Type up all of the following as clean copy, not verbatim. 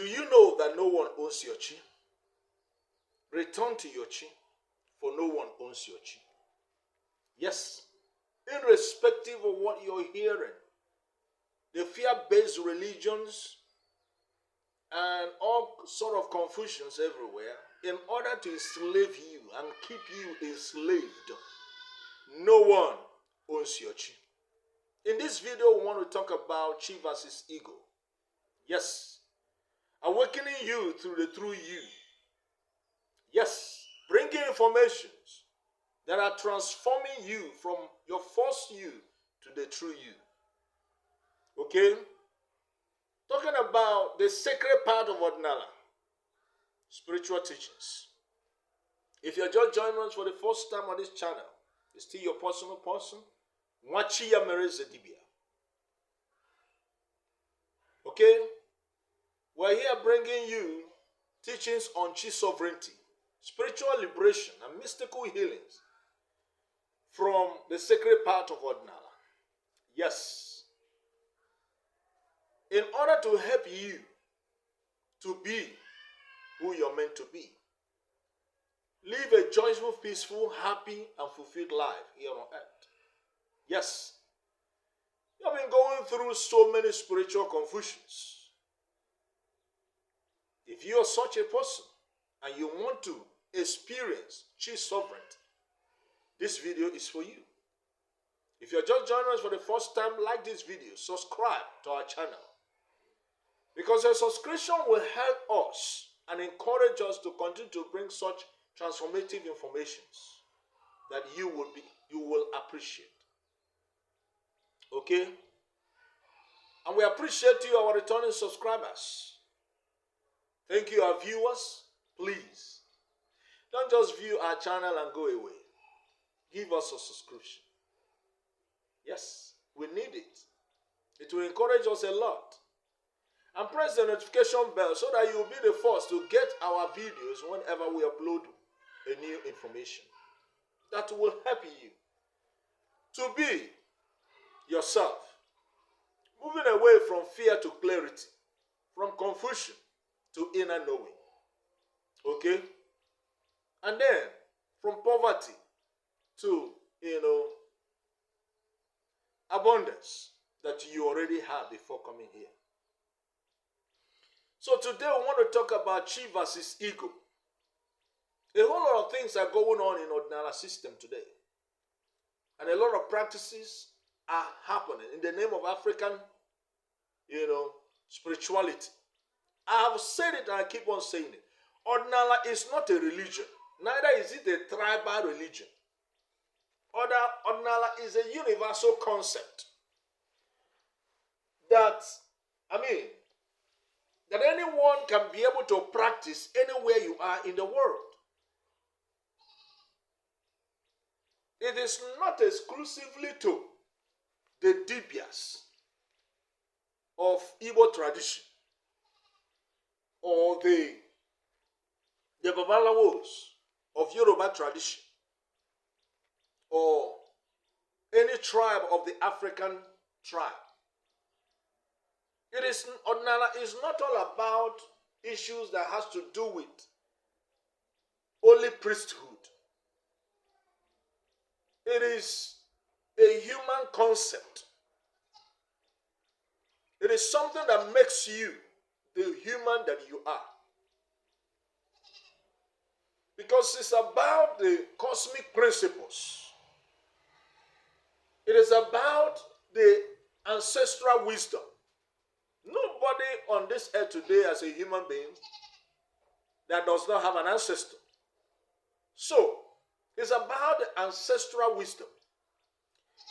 Do you know that no one owns your chi? Return to your chi, for no one owns your chi. Yes, irrespective of what you're hearing, the fear-based religions and all sort of confusions everywhere, in order to enslave you and keep you enslaved, no one owns your chi. In this video, we want to talk about chi versus ego. Yes, awakening you through the true you. Yes, bringing informations that are transforming you from your false you to the true you. Okay? Talking about the sacred part of Odinala, spiritual teachings. If you're just joining us for the first time on this channel, it's still your personal person, Nwachiyamereze Oguamalam. Okay? We're here bringing you teachings on chi sovereignty, spiritual liberation, and mystical healings from the sacred part of Odinala. Yes. In order to help you to be who you're meant to be. Live a joyful, peaceful, happy, and fulfilled life here on earth. Yes. You have been going through so many spiritual confusions. If you are such a person and you want to experience chi sovereignty, this video is for you. If you're just joining us for the first time, like this video, subscribe to our channel. Because a subscription will help us and encourage us to continue to bring such transformative informations that you will appreciate. Okay? And we appreciate you, our returning subscribers. Thank you, our viewers. Please, don't just view our channel and go away. Give us a subscription. Yes, we need it. It will encourage us a lot. And press the notification bell so that you will be the first to get our videos whenever we upload a new information. That will help you to be yourself. Moving away from fear to clarity, from confusion to inner knowing. Okay? And then from poverty to, abundance that you already have before coming here. So today we want to talk about chi versus ego. A whole lot of things are going on in Odinala system today. And a lot of practices are happening in the name of African, spirituality. I have said it and I keep on saying it. Odinala is not a religion. Neither is it a tribal religion. Odinala is a universal concept that anyone can be able to practice anywhere you are in the world. It is not exclusively to the Dibyas of Igbo tradition or the Babalawos of Yoruba tradition or any tribe of the African tribe. Odinala is not all about issues that has to do with only priesthood. It is a human concept. It is something that makes you the human that you are. Because it's about the cosmic principles. It is about the ancestral wisdom. Nobody on this earth today as a human being that does not have an ancestor. So, it's about the ancestral wisdom.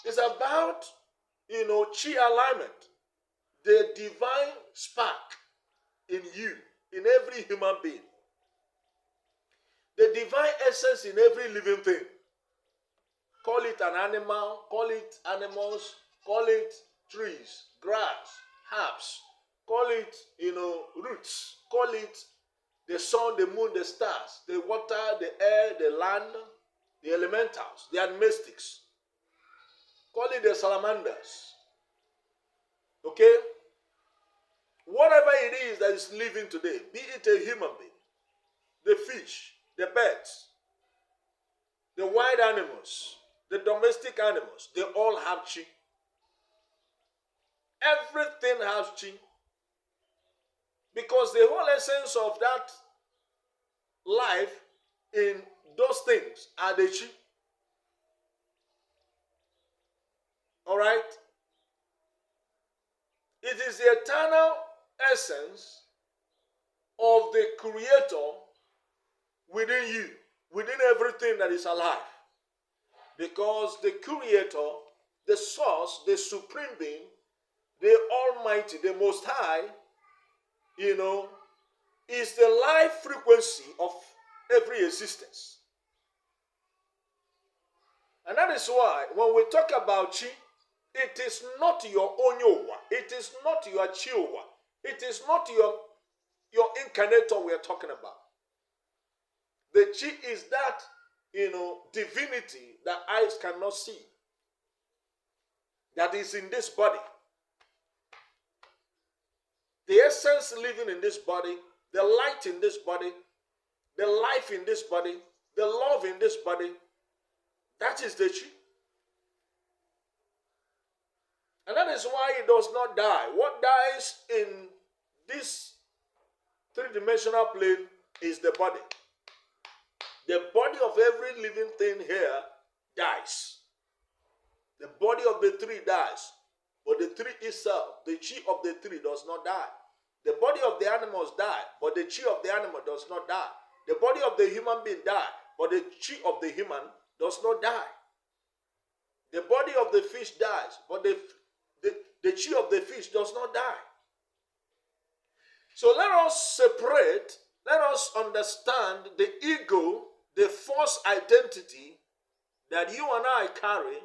It's about, chi alignment, the divine spark in you, in every human being. The divine essence in every living thing. Call it an animal, call it animals, call it trees, grass, herbs, call it, roots, call it the sun, the moon, the stars, the water, the air, the land, the elementals, the mystics. Call it the salamanders. Okay? whatever it is that is living today, be it a human being, the fish, the birds, the wild animals, the domestic animals, they all have chi. Everything has chi. Because the whole essence of that life in those things are the chi. Alright? It is the eternal essence of the Creator within you, within everything that is alive. Because the Creator, the Source, the Supreme Being, the Almighty, the Most High, is the life frequency of every existence. And that is why when we talk about chi, it is not your onyowa, it is not your chiowa, it is not your incarnator we are talking about. The chi is that, divinity that eyes cannot see, that is in this body. The essence living in this body, the light in this body, the life in this body, the love in this body, that is the chi. And that is why it does not die. What dies in this three-dimensional plane is the body. The body of every living thing here dies. The body of the tree dies. But the tree itself, the chi of the tree does not die. The body of the animals die, but the chi of the animal does not die. The body of the human being dies, but the chi of the human does not die. The body of the fish dies, but the chi of the fish does not die. So let us separate, let us understand the ego, the false identity that you and I carry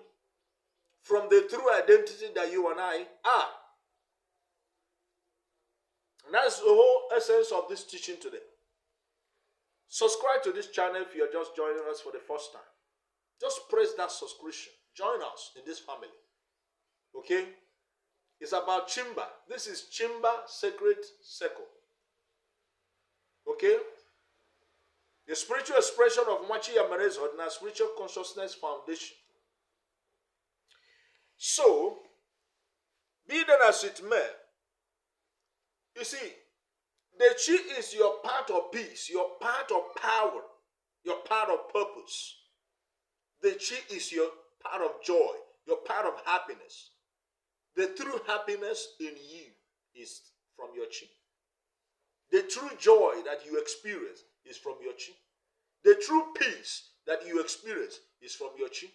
from the true identity that you and I are. And that's the whole essence of this teaching today. Subscribe to this channel if you're just joining us for the first time. Just press that subscription. Join us in this family. Okay? It's about ChiMba. This is ChiMba Sacred Circle. Okay? The spiritual expression of Nwachiyamereze Oguamalam Spiritual Consciousness Foundation. So, be that as it may, you see, the chi is your part of peace, your part of power, your part of purpose. The chi is your part of joy, your part of happiness. The true happiness in you is from your chi. The true joy that you experience is from your chi. The true peace that you experience is from your chi.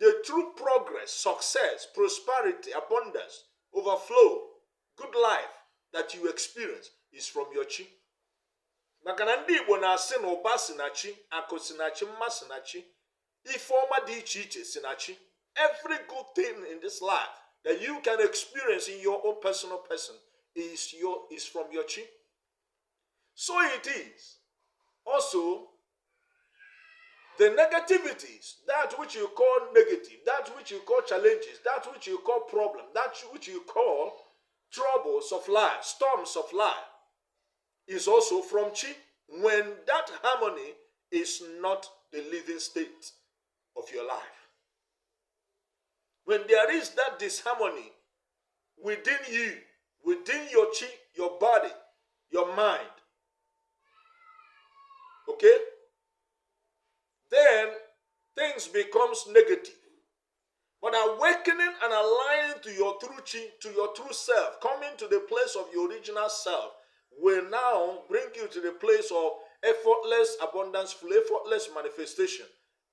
The true progress, success, prosperity, abundance, overflow, good life that you experience is from your chi. Maka na ndị Igbo na-asị na ụba si na chi, akụ si na chi, mma si na chi, ife ọma dị iche iche si na chi. Every good thing in this life that you can experience in your own personal person is from your chi. So it is. Also, the negativities, that which you call negative, that which you call challenges, that which you call problem, that which you call troubles of life, storms of life, is also from chi, when that harmony is not the living state of your life. When there is that disharmony within you, within your chi, your body, your mind, okay, then things becomes negative. But awakening and aligning to your true chi, to your true self, coming to the place of your original self, will now bring you to the place of effortless abundance, full effortless manifestation.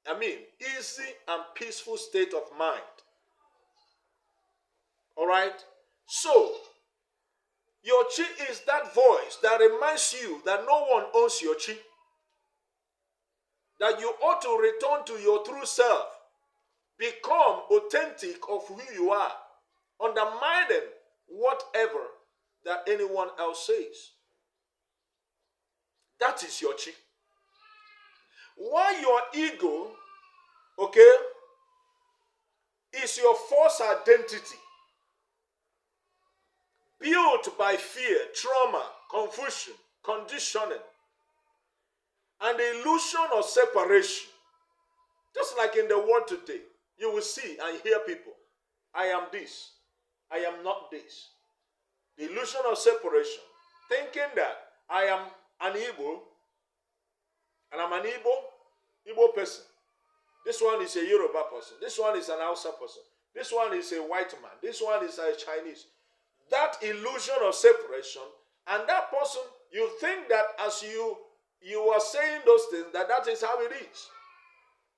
I mean, easy and peaceful state of mind. All right? So, your chi is that voice that reminds you that no one owns your chi. That you ought to return to your true self. Become authentic of who you are. Undermining whatever that anyone else says. That is your chi. Why your ego, okay, is your false identity built by fear, trauma, confusion, conditioning, and the illusion of separation. Just like in the world today, you will see and hear people, I am this, I am not this. The illusion of separation, thinking that I am an Igbo, and I'm an Igbo person. This one is a Yoruba person. This one is an Hausa person. This one is a white man. This one is a Chinese. That illusion of separation, and that person, you think that as you are saying those things, that is how it is.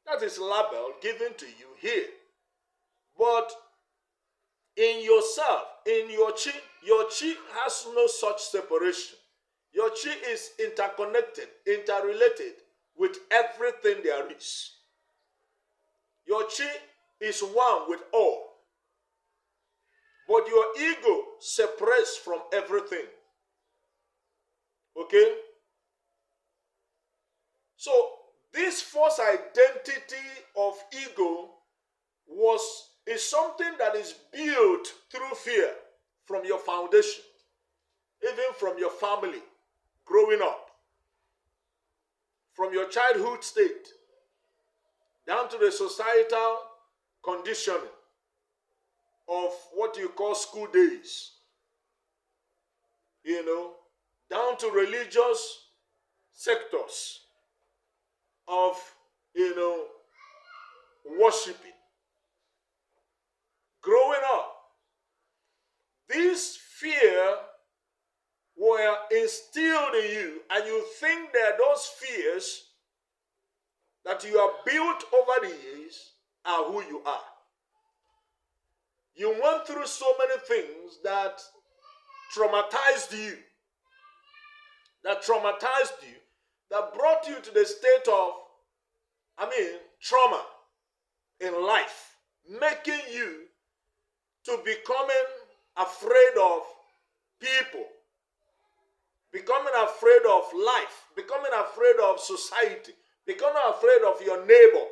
That is label given to you here. But in yourself, in your chi has no such separation. Your chi is interconnected, interrelated with everything there is. Your chi is one with all. But your ego separates from everything. Okay? So, this false identity of ego is something that is built through fear from your foundation, even from your family, growing up, from your childhood state, down to the societal conditioning of what you call school days, down to religious sectors of, worshiping. Growing up, this fear were instilled in you, and you think that those fears that you have built over the years are who you are. You went through so many things that traumatized you, that brought you to the state of, trauma in life, making you to becoming afraid of people, becoming afraid of life, becoming afraid of society, becoming afraid of your neighbor,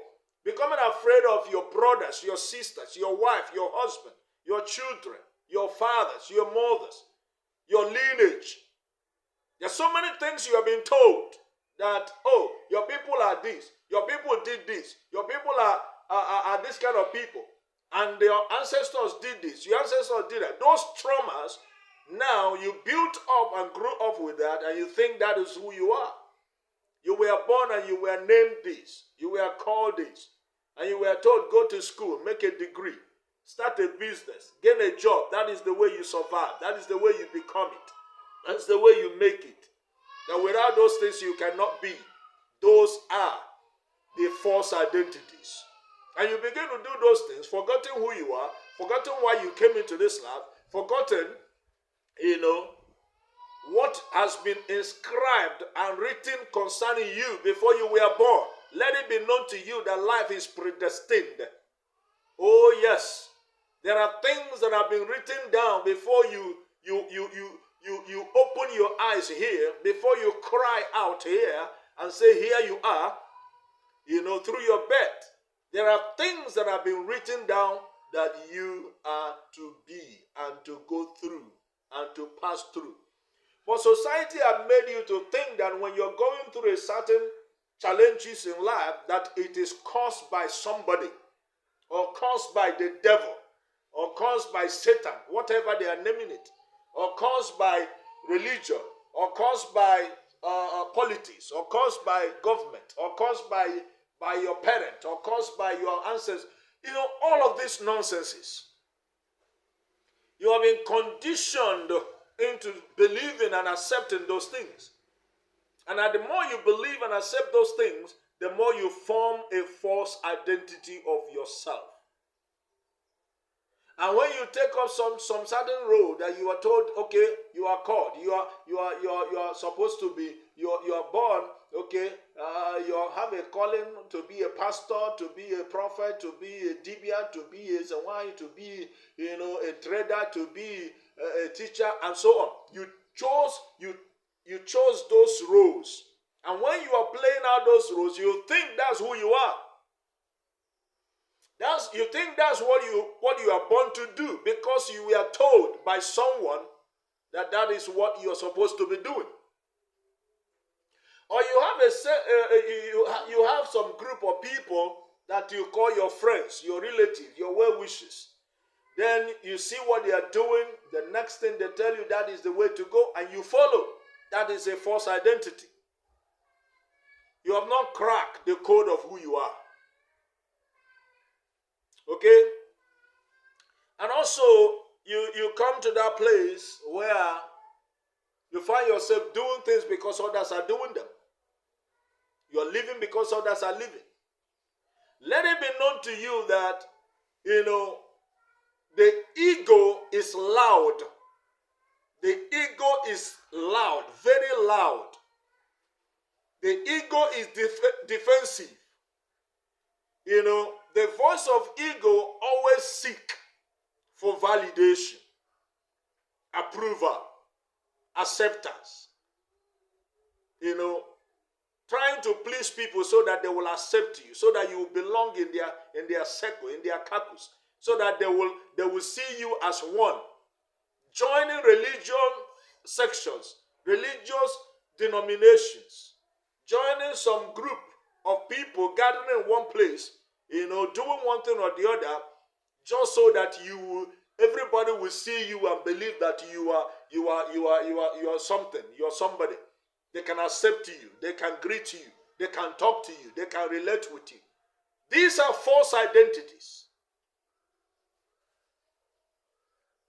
becoming afraid of your brothers, your sisters, your wife, your husband, your children, your fathers, your mothers, your lineage. There's so many things you have been told that, your people are this, your people did this, your people are this kind of people, and your ancestors did this, your ancestors did that. Those traumas, now you built up and grew up with that, and you think that is who you are. You were born and you were named this, you were called this, and you were told, go to school, make a degree, start a business, get a job. That is the way you survive. That is the way you become it. That's the way you make it. That without those things you cannot be. Those are the false identities. And you begin to do those things, forgetting who you are, forgetting why you came into this life, forgotten, what has been inscribed and written concerning you before you were born. Let it be known to you that life is predestined. Oh yes, there are things that have been written down before you open your eyes here, before you cry out here and say, here you are, through your bed. There are things that have been written down that you are to be and to go through and to pass through. But society has made you to think that when you're going through a certain challenges in life, that it is caused by somebody, or caused by the devil, or caused by Satan, whatever they are naming it, or caused by religion, or caused by politics, or caused by government, or caused by your parent, or caused by your ancestors. All of these nonsenses. You have been conditioned into believing and accepting those things. And the more you believe and accept those things, the more you form a false identity of yourself. And when you take up some certain road that you are told, okay, you are called, you are supposed to be, you are born, okay, you have a calling to be a pastor, to be a prophet, to be a dibia, to be a zawai, to be, a trader, to be a teacher, and so on. You chose those roles, and when you are playing out those roles, you think that's who you are. You think that's what you are born to do, because you were told by someone that is what you're supposed to be doing. Or you have you have some group of people that you call your friends, your relatives, your well-wishers. Then you see what they are doing. The next thing they tell you, that is the way to go, and you follow. That is a false identity. You have not cracked the code of who you are. Okay? And also, you come to that place where you find yourself doing things because others are doing them. You're living because others are living. Let it be known to you that, the ego is loud. The ego is loud, very loud. The ego is defensive. The voice of ego always seek for validation, approval, acceptance. Trying to please people so that they will accept you, so that you will belong in their circle, in their caucus, so that they will see you as one. Joining religion sections, religious denominations, joining some group of people gathering in one place, doing one thing or the other, just so that everybody will see you and believe that you are something, you are somebody. They can accept you, they can greet you, they can talk to you, they can relate with you. These are false identities.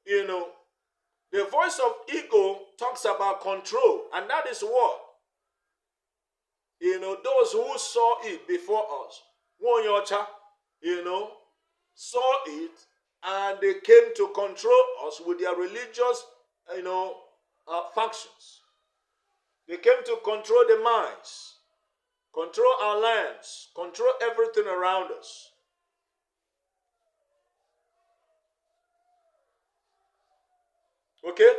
The voice of ego talks about control, and that is what? Those who saw it before us, Nwachiyamereze, saw it, and they came to control us with their religious, factions. They came to control the minds, control our lands, control everything around us. Okay?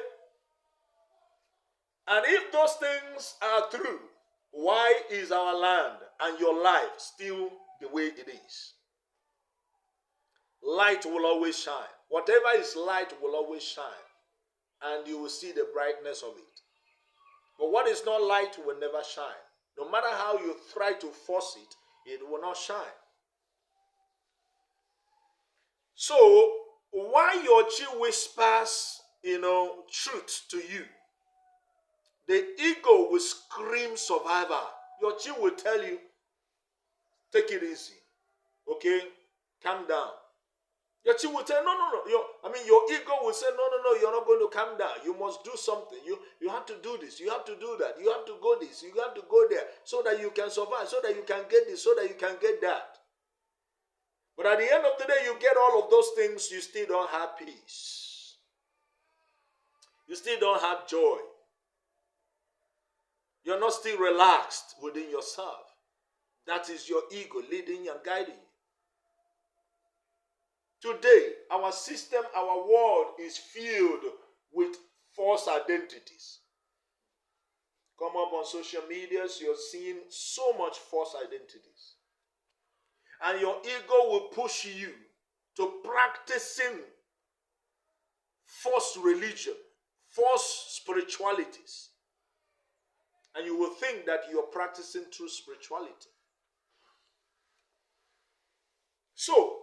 And if those things are true, why is our land and your life still the way it is? Light will always shine. Whatever is light will always shine, and you will see the brightness of it. But what is not light will never shine. No matter how you try to force it, it will not shine. So, why your chi whispers, truth to you, the ego will scream survivor. Your chi will tell you, take it easy. Okay? Calm down. Your chi will tell, no. Your ego will say, no, you're not going to calm down. You must do something. You have to do this. You have to do that. You have to go this. You have to go there so that you can survive, so that you can get this, so that you can get that. But at the end of the day, you get all of those things, you still don't have peace. You still don't have joy. You're not still relaxed within yourself. That is your ego leading and guiding you. Today, our system, our world is filled with false identities. Come up on social media, so you're seeing so much false identities. And your ego will push you to practicing false religion, false spiritualities. And you will think that you're practicing true spirituality. So,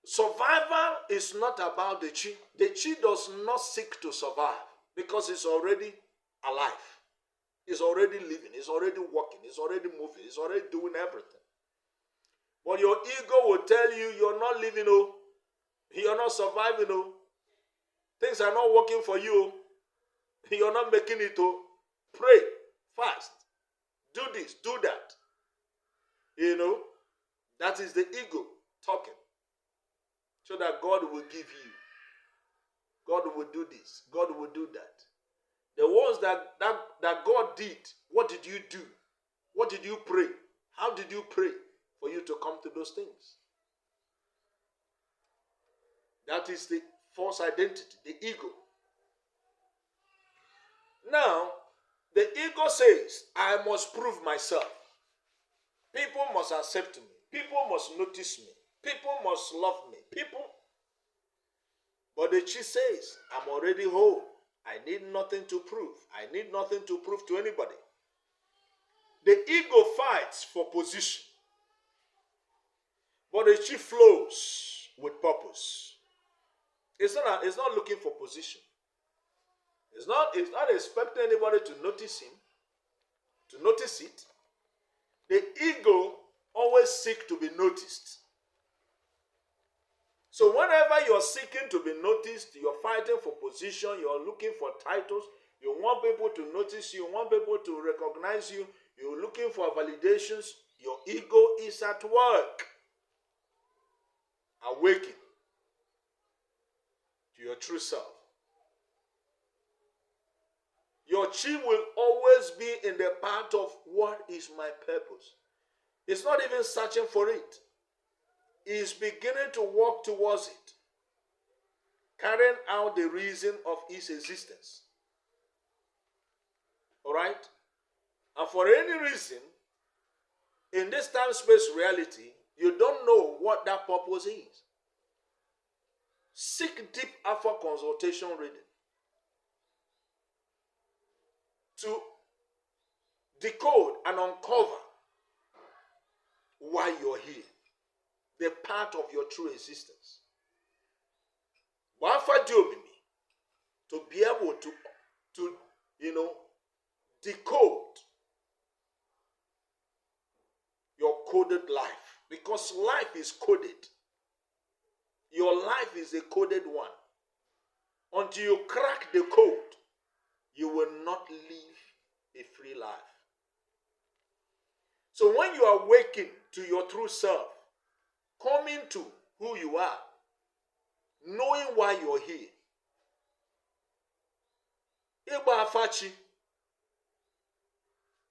survival is not about the chi. The chi does not seek to survive because it's already alive. It's already living. It's already working. It's already moving. It's already doing everything. But your ego will tell you you're not living, you're not surviving, things are not working for you, you're not making it, pray, fast, do this, do that. That is the ego talking. So that God will give you. God will do this. God will do that. The ones that God did, what did you do? What did you pray? How did you pray for you to come to those things? That is the false identity, the ego. Now, the ego says, I must prove myself. People must accept me. People must notice me. People must love me. But the chi says, I'm already whole. I need nothing to prove. I need nothing to prove to anybody. The ego fights for position, but the chi flows with purpose. It's not looking for position. It's not expecting anybody to notice him, to notice it. The ego always seeks to be noticed. So whenever you're seeking to be noticed, you're fighting for position, you're looking for titles, you want people to notice you, you want people to recognize you, you're looking for validations, your ego is at work. Awaken to your true self. Your chi will always be in the part of what is my purpose. It's not even searching for it. Is beginning to walk towards it, carrying out the reason of its existence. All right? And for any reason, in this time-space reality, you don't know what that purpose is. Seek deep alpha consultation reading to decode and uncover why you're here. The part of your true existence. To be able to decode your coded life. Because life is coded. Your life is a coded one. Until you crack the code, you will not live a free life. So when you awaken to your true self, coming to who you are, knowing why you're here. Ịgba afachi,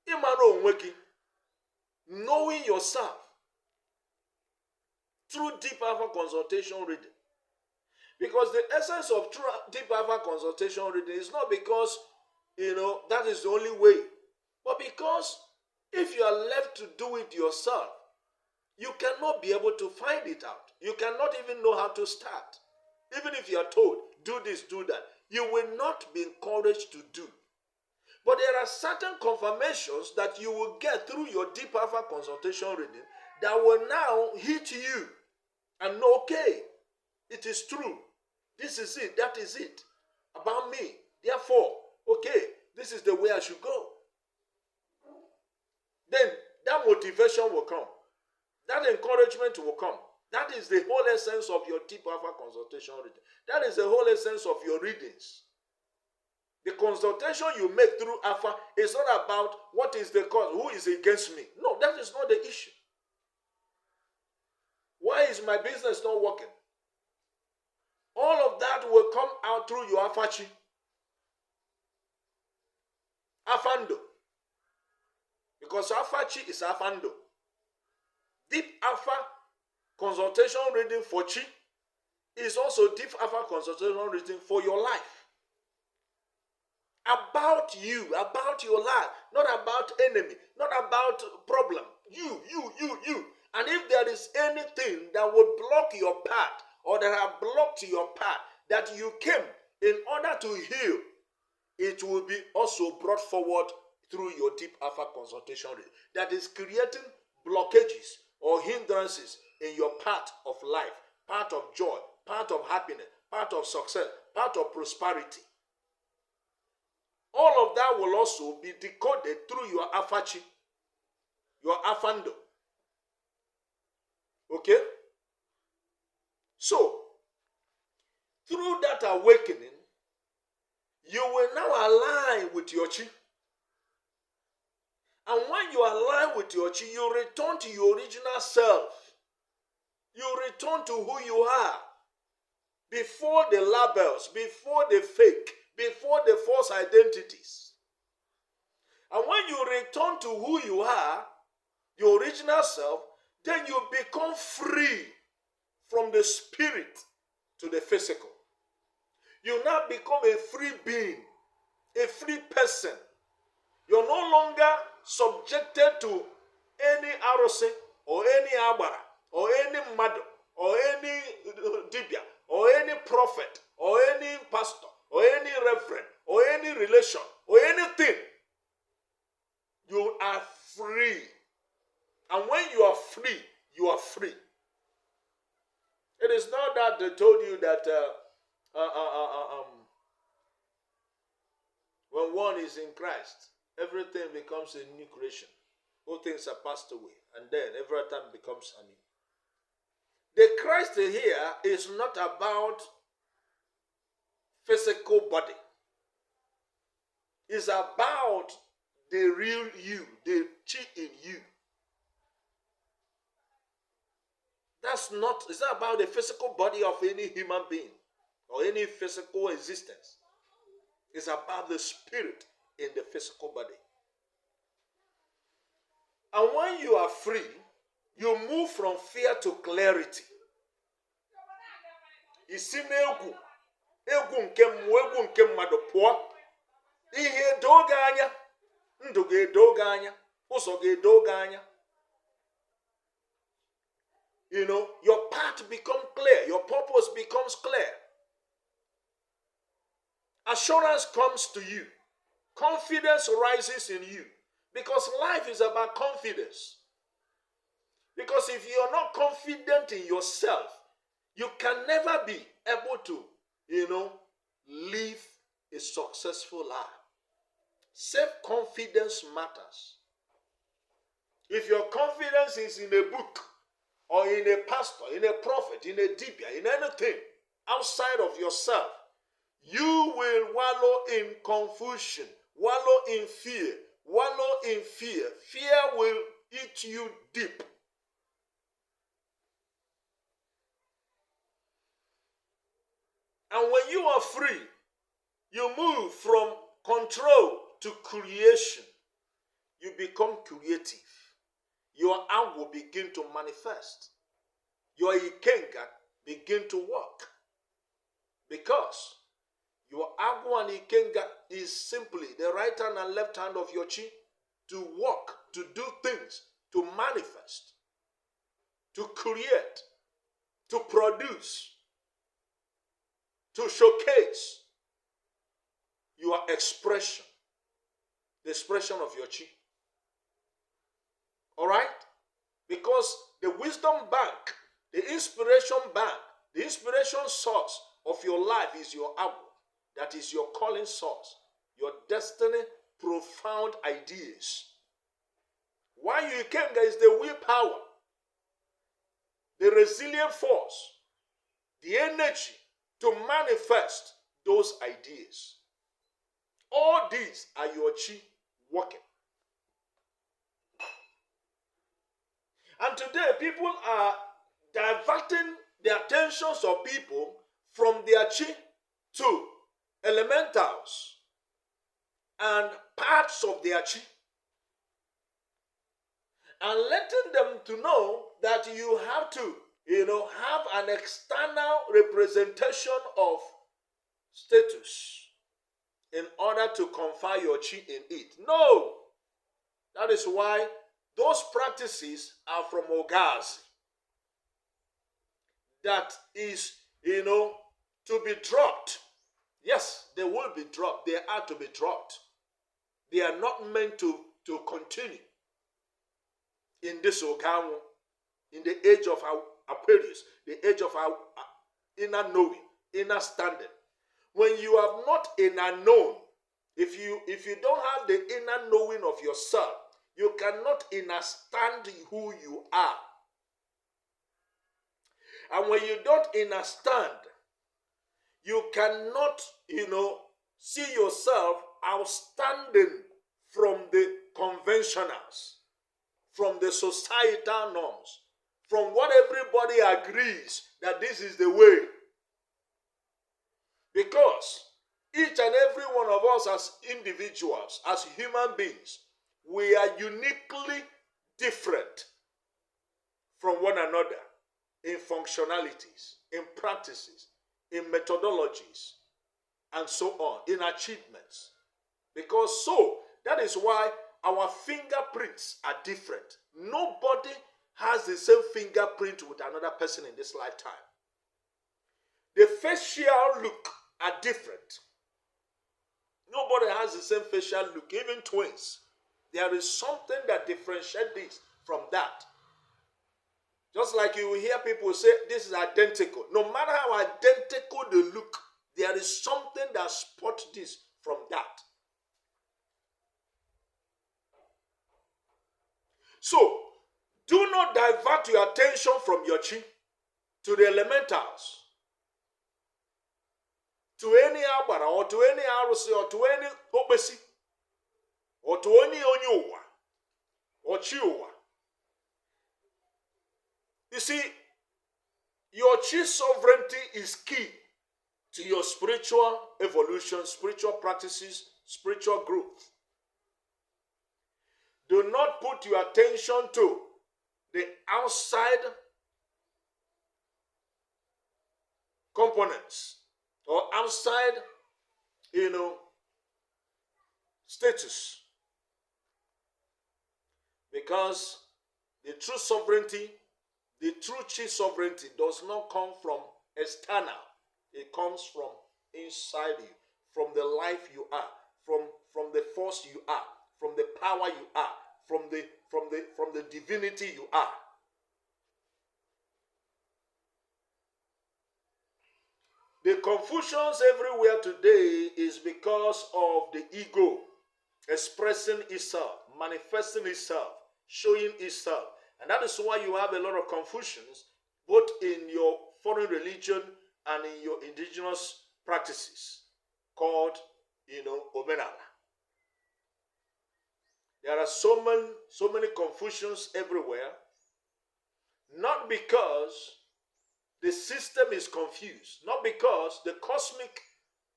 ịmara onwe gị, knowing yourself through deep alpha consultation reading. Because the essence of true deep alpha consultation reading is not because, that is the only way, but because if you are left to do it yourself, you cannot be able to find it out. You cannot even know how to start. Even if you are told, do this, do that, you will not be encouraged to do. But there are certain confirmations that you will get through your deep alpha consultation reading that will now hit you and know, okay, it is true. This is it. That is it about me. Therefore, okay, this is the way I should go. Then that motivation will come. That encouragement will come. That is the whole essence of your deep alpha consultation reading. That is the whole essence of your readings. The consultation you make through alpha is not about what is the cause, who is against me. No, that is not the issue. Why is my business not working? All of that will come out through your alpha chi. Afando. Because alpha chi is afando. Deep alpha consultation reading for chi is also deep alpha consultation reading for your life. About you, about your life, not about enemy, not about problem. You. And if there is anything that would block your path or that have blocked your path that you came in order to heal, it will be also brought forward through your deep alpha consultation reading. That is creating blockages or hindrances in your path of life, part of joy, part of happiness, part of success, part of prosperity. All of that will also be decoded through your alpha chi, your afando. Okay? So, through that awakening, you will now align with your chi. And when you align with your chi, you return to your original self. You return to who you are. Before the labels, before the fake, before the false identities. And when you return to who you are, your original self, then you become free from the spirit to the physical. You now become a free being, a free person. You're no longer subjected to any arose or any abara or any mother or any dibia or any prophet or any pastor or any reverend or any relation or anything, you are free. And when you are free, you are free. It is not that they told you that when one is in Christ, everything becomes a new creation. All things are passed away, and then every time becomes anew. The Christ here is not about physical body. It's about the real you, the chi in you. It's not about the physical body of any human being or any physical existence. It's about the spirit in the physical body. And when you are free, you move from fear to clarity. Isi n'egwu, egwu nke mmadụ pụọ. Ihe edo gị anya, ndụ ga-edo gị anya, ụzọ ga-edo gị anya. You know, your path becomes clear, your purpose becomes clear. Assurance comes to you. Confidence rises in you. Because life is about confidence. Because if you are not confident in yourself, you can never be able to, live a successful life. Self-confidence matters. If your confidence is in a book, or in a pastor, in a prophet, in a dibia, in anything outside of yourself, you will wallow in confusion, wallow in fear, wallow in fear. Fear will eat you deep. And when you are free, you move from control to creation. You become creative. Your art will begin to manifest. Your ikenga begin to work. Because your agua and ikenga is simply the right hand and left hand of your chi to work, to do things, to manifest, to create, to produce, to showcase your expression, the expression of your chi. All right? Because the wisdom bank, the inspiration source of your life is your agua. That is your calling source, your destiny, profound ideas. Why you came there is the willpower, the resilient force, the energy to manifest those ideas. All these are your chi working. And today, people are diverting the attentions of people from their chi to elementals and parts of their chi, and letting them to know that you have to, have an external representation of status in order to confer your chi in it. No, that is why those practices are from Ogazi. That is, to be dropped. Yes, they will be dropped. They are to be dropped. They are not meant to continue in this Ogamu, in the age of our Aquarius, the age of our inner knowing, inner standing. When you have not inner known, if you don't have the inner knowing of yourself, you cannot understand who you are. And when you don't understand, you cannot, see yourself outstanding from the conventionals, from the societal norms, from what everybody agrees that this is the way. Because each and every one of us as individuals, as human beings, we are uniquely different from one another in functionalities, in practices, in methodologies, and so on, in achievements. Because that is why our fingerprints are different. Nobody has the same fingerprint with another person in this lifetime. The facial look are different. Nobody has the same facial look, even twins. There is something that differentiates this from that. Just like you will hear people say, this is identical. No matter how identical they look, there is something that spots this from that. So, do not divert your attention from your chi to the elementals, to any agbara, or to any arusi, or to any obesi, or to any onyowa, or chiwa. You see, your chi sovereignty is key to your spiritual evolution, spiritual practices, spiritual growth. Do not put your attention to the outside components or outside, status. Because the true sovereignty, the true chi sovereignty does not come from external. It comes from inside you, from the life you are, from the force you are, from the power you are, from the divinity you are. The confusions everywhere today is because of the ego expressing itself, manifesting itself, showing itself. And that is why you have a lot of confusions, both in your foreign religion and in your indigenous practices, called, Odinala. There are so many confusions everywhere, not because the system is confused, not because the cosmic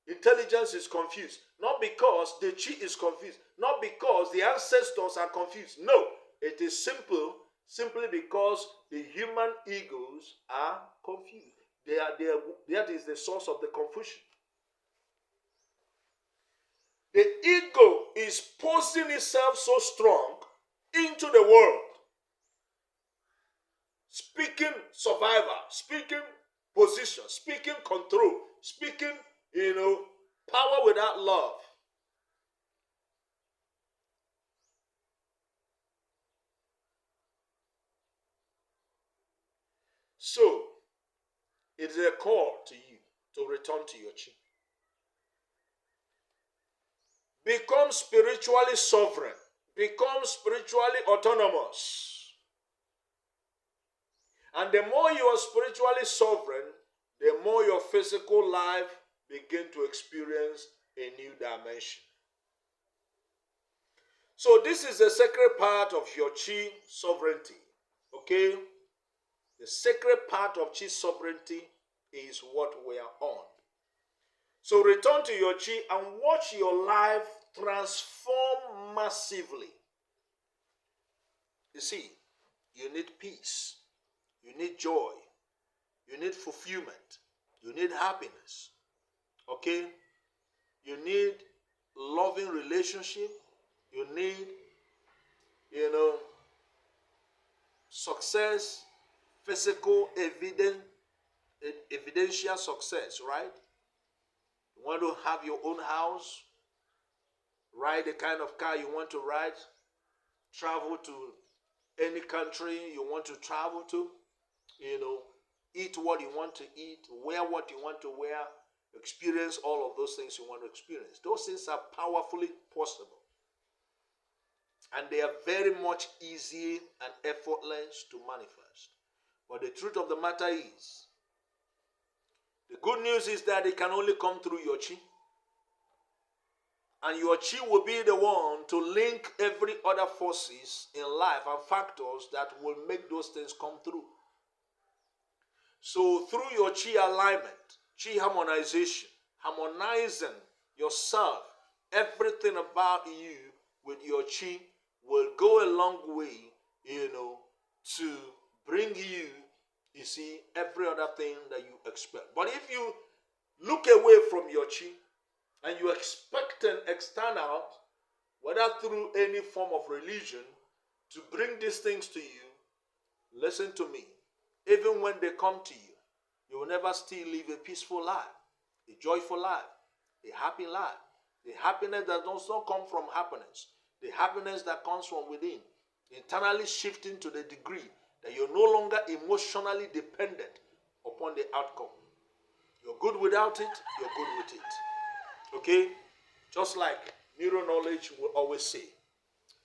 intelligence is confused, not because the chi is confused, not because the ancestors are confused. No, it is simply because the human egos are confused. That is the source of the confusion. The ego is posing itself so strong into the world, speaking survival, speaking position, speaking control, speaking, power without love. So, it is a call to you to return to your chi. Become spiritually sovereign. Become spiritually autonomous. And the more you are spiritually sovereign, the more your physical life begin to experience a new dimension. So this is the sacred part of your chi sovereignty. Okay? The sacred part of chi sovereignty is what we are on. So return to your chi and watch your life transform massively. You see, you need peace. You need joy. You need fulfillment. You need happiness. Okay? You need loving relationship. You need, success, physical evidential success, right? You want to have your own house, ride the kind of car you want to ride, travel to any country you want to travel to, eat what you want to eat, wear what you want to wear, experience all of those things you want to experience. Those things are powerfully possible. And they are very much easy and effortless to manifest. But the truth of the matter is, the good news is that it can only come through your chi. And your chi will be the one to link every other forces in life and factors that will make those things come through. So through your chi alignment, chi harmonization, harmonizing yourself, everything about you with your chi will go a long way, to bring you, every other thing that you expect. But if you look away from your chi and you expect an external, whether through any form of religion, to bring these things to you, listen to me. Even when they come to you, you will never still live a peaceful life, a joyful life, a happy life. The happiness that does not come from happiness. The happiness that comes from within. Internally shifting to the degree that you're no longer emotionally dependent upon the outcome. You're good without it, you're good with it. Okay? Just like neuro knowledge will always say.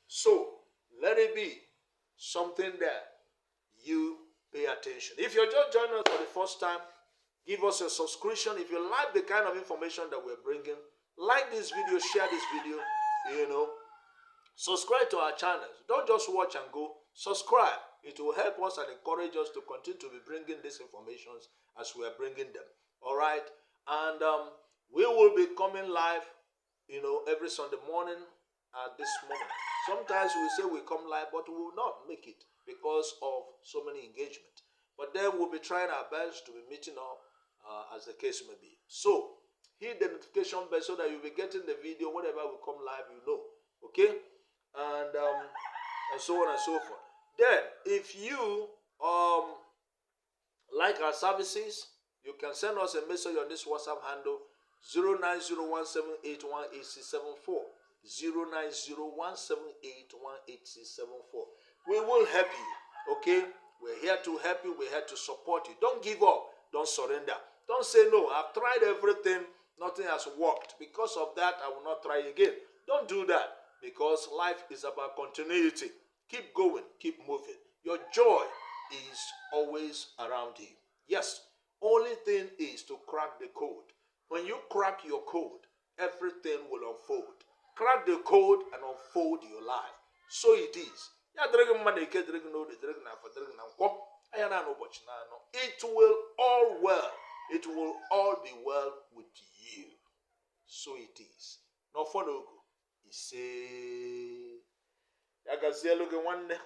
So, let it be something that you pay attention. If you're just joining us for the first time, give us a subscription. If you like the kind of information that we're bringing, like this video, share this video, subscribe to our channels. Don't just watch and go. Subscribe. It will help us and encourage us to continue to be bringing these informations as we are bringing them. All right? And we will be coming live, every Sunday morning at this moment. Sometimes we say we come live, but we will not make it because of so many engagements. But then we'll be trying our best to be meeting up as the case may be. So, hit the notification bell so that you'll be getting the video whenever we come live, Okay? And so on and so forth. Then, if you like our services, you can send us a message on this WhatsApp handle 09017818674. 09017818674. We will help you. Okay? We're here to help you. We're here to support you. Don't give up. Don't surrender. Don't say no. I've tried everything. Nothing has worked. Because of that, I will not try again. Don't do that. Because life is about continuity. Keep going. Keep moving. Your joy is always around you. Yes. Only thing is to crack the code. When you crack your code, everything will unfold. Crack the code and unfold your life. So it is. It will all well. It will all be well with you. So it is. No for no go. He say, I can see a look at one day.